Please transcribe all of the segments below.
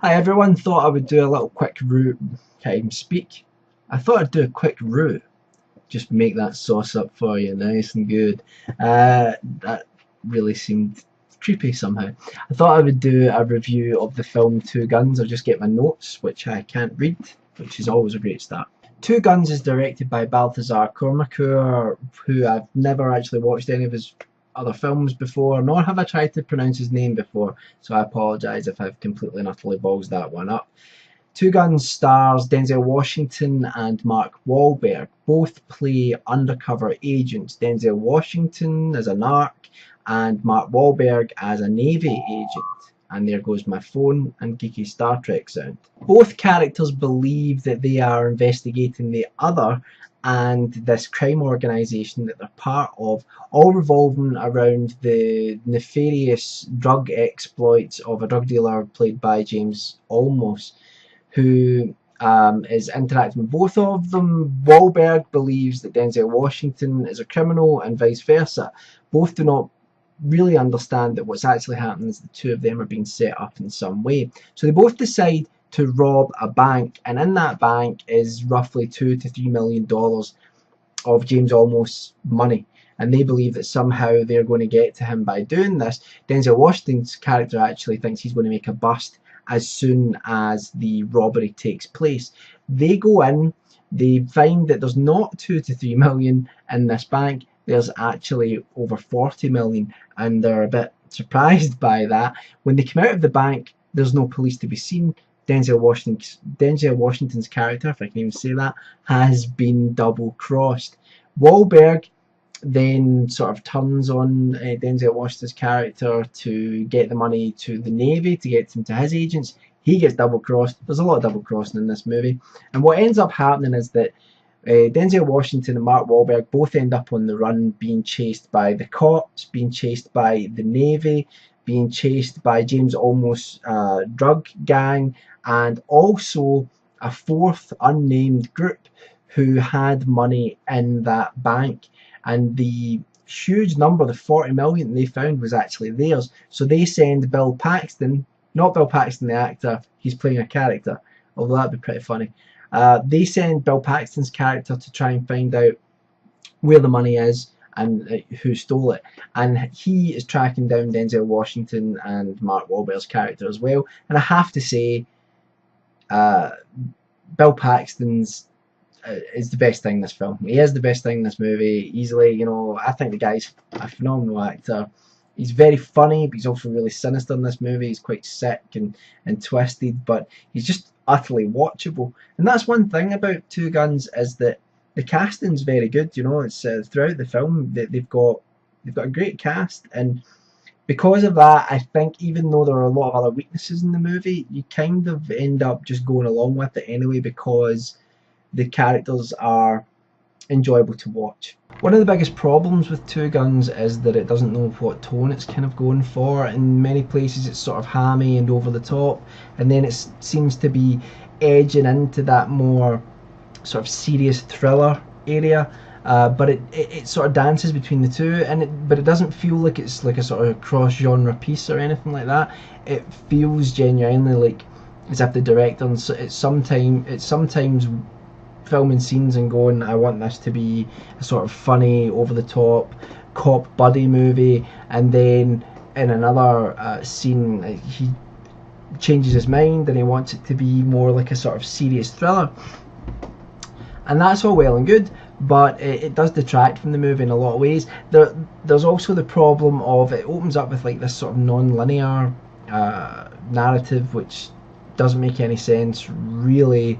Hi everyone, thought I would do a little quick roux. Can't even speak. I thought I'd do a quick roux. Just make that sauce up for you, nice and good. That really seemed creepy somehow. I thought I would do a review of the film Two Guns. I'll just get my notes, which I can't read, which is always a great start. Two Guns is directed by Balthazar Kormákur, who I've never actually watched any of his other films before, nor have I tried to pronounce his name before, so I apologise if I've completely and utterly balls that one up. Two Guns stars Denzel Washington and Mark Wahlberg. Both play undercover agents. Denzel Washington as a narc and Mark Wahlberg as a Navy agent. And there goes my phone and geeky Star Trek sound. Both characters believe that they are investigating the other and this crime organisation that they're part of, all revolving around the nefarious drug exploits of a drug dealer played by James Olmos, who is interacting with both of them. Wahlberg believes that Denzel Washington is a criminal and vice versa. Both do not really understand that what's actually happening is the two of them are being set up in some way. So they both decide to rob a bank, and in that bank is roughly $2 to $3 million of James Olmos money, and they believe that somehow they're going to get to him by doing this. Denzel Washington's character actually thinks he's going to make a bust as soon as the robbery takes place. They go in, they find that there's not 2 to 3 million in this bank, there's actually over 40 million, and they're a bit surprised by that. When they come out of the bank, there's no police to be seen. Denzel Washington's character, if I can even say that, has been double-crossed. Wahlberg then sort of turns on Denzel Washington's character to get the money to the Navy, to get them to his agents. He gets double-crossed. There's a lot of double-crossing in this movie. And what ends up happening is that Denzel Washington and Mark Wahlberg both end up on the run, being chased by the cops, being chased by the Navy, being chased by James Olmos' drug gang, and also a fourth unnamed group who had money in that bank. And the huge number, the 40 million they found, was actually theirs. So they send Bill Paxton, not Bill Paxton the actor, he's playing a character, although that'd be pretty funny. They send Bill Paxton's character to try and find out where the money is and who stole it. And he is tracking down Denzel Washington and Mark Wahlberg's character as well. And I have to say, Bill Paxton's is the best thing in this film. He is the best thing in this movie, easily. You know, I think the guy's a phenomenal actor. He's very funny, but he's also really sinister in this movie. He's quite sick and twisted, but he's just utterly watchable. And that's one thing about Two Guns, is that the casting's very good. You know, it's throughout the film that they've got a great cast, and because of that, I think even though there are a lot of other weaknesses in the movie, you kind of end up just going along with it anyway, because the characters are enjoyable to watch. One of the biggest problems with Two Guns is that it doesn't know what tone it's kind of going for. In many places it's sort of hammy and over the top, and then it seems to be edging into that more sort of serious thriller area, but it sort of dances between the two, but it doesn't feel like it's like a sort of cross-genre piece or anything like that. It feels genuinely like as if the director it's sometimes filming scenes and going, I want this to be a sort of funny, over-the-top cop buddy movie, and then in another scene he changes his mind and he wants it to be more like a sort of serious thriller. And that's all well and good, but it does detract from the movie in a lot of ways. There's also the problem of it opens up with like this sort of non-linear narrative, which doesn't make any sense really.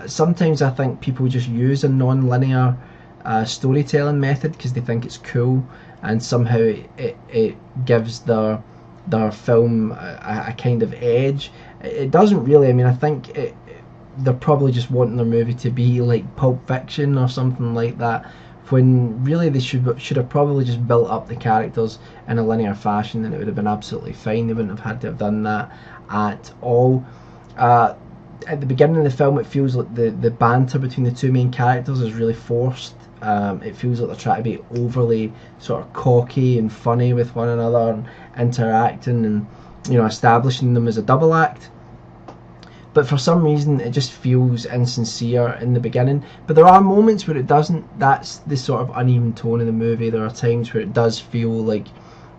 Sometimes I think people just use a non-linear storytelling method because they think it's cool, and somehow it gives their film a kind of edge. It doesn't really. I mean, I think they're probably just wanting their movie to be like Pulp Fiction or something like that, when really they should have probably just built up the characters in a linear fashion, and it would have been absolutely fine. They wouldn't have had to have done that at all. At the beginning of the film, it feels like the banter between the two main characters is really forced. It feels like they're trying to be overly sort of cocky and funny with one another, and interacting and, you know, establishing them as a double act. but for some reason it just feels insincere in the beginning. But there are moments where it doesn't. That's the sort of uneven tone of the movie. There are times where it does feel like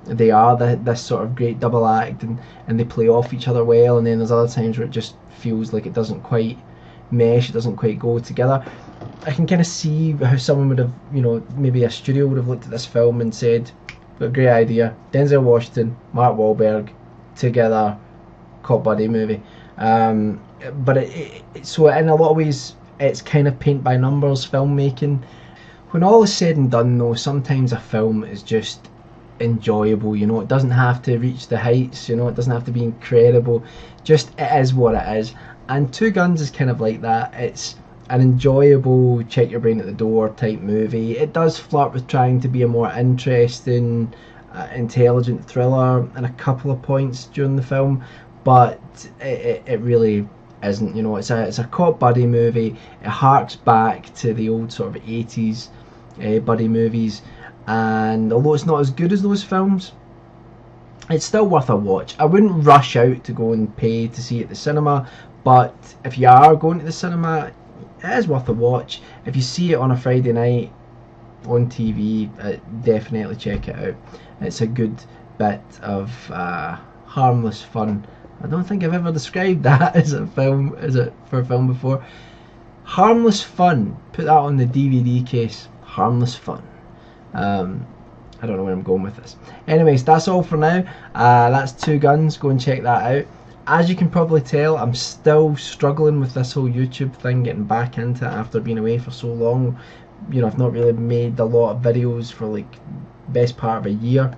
they are this sort of great double act, and they play off each other well, and then there's other times where it just feels like it doesn't quite mesh, it doesn't quite go together. I can kind of see how someone would have, maybe a studio would have looked at this film and said, "Got a great idea, Denzel Washington, Mark Wahlberg, together, cop buddy movie." But so in a lot of ways, it's kind of paint by numbers filmmaking. When all is said and done, though, sometimes a film is just enjoyable. It doesn't have to reach the heights. It doesn't have to be incredible. Just it is what it is. And Two Guns is kind of like that. It's an enjoyable check your brain at the door type movie. It does flirt with trying to be a more interesting, intelligent thriller in a couple of points during the film, but it really isn't. It's a cop buddy movie. It harks back to the old sort of 80s buddy movies, and although it's not as good as those films, it's still worth a watch. I wouldn't rush out to go and pay to see it at the cinema, but if you are going to the cinema, it is worth a watch. If you see it on a Friday night on TV, definitely check it out. It's a good bit of harmless fun. I don't think I've ever described that as a film, for a film before. Harmless fun. Put that on the DVD case. Harmless fun. I don't know where I'm going with this. Anyways, that's all for now. That's Two Guns. Go and check that out. As you can probably tell, I'm still struggling with this whole YouTube thing, getting back into it after being away for so long. I've not really made a lot of videos for like best part of a year.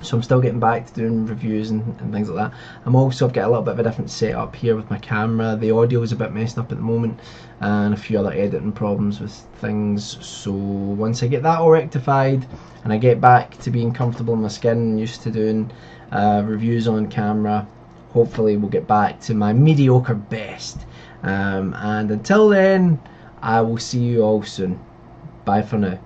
So I'm still getting back to doing reviews and things like that. I've got a little bit of a different setup here with my camera. The audio is a bit messed up at the moment, and a few other editing problems with things. So once I get that all rectified and I get back to being comfortable in my skin and used to doing reviews on camera, hopefully we'll get back to my mediocre best. And until then, I will see you all soon. Bye for now.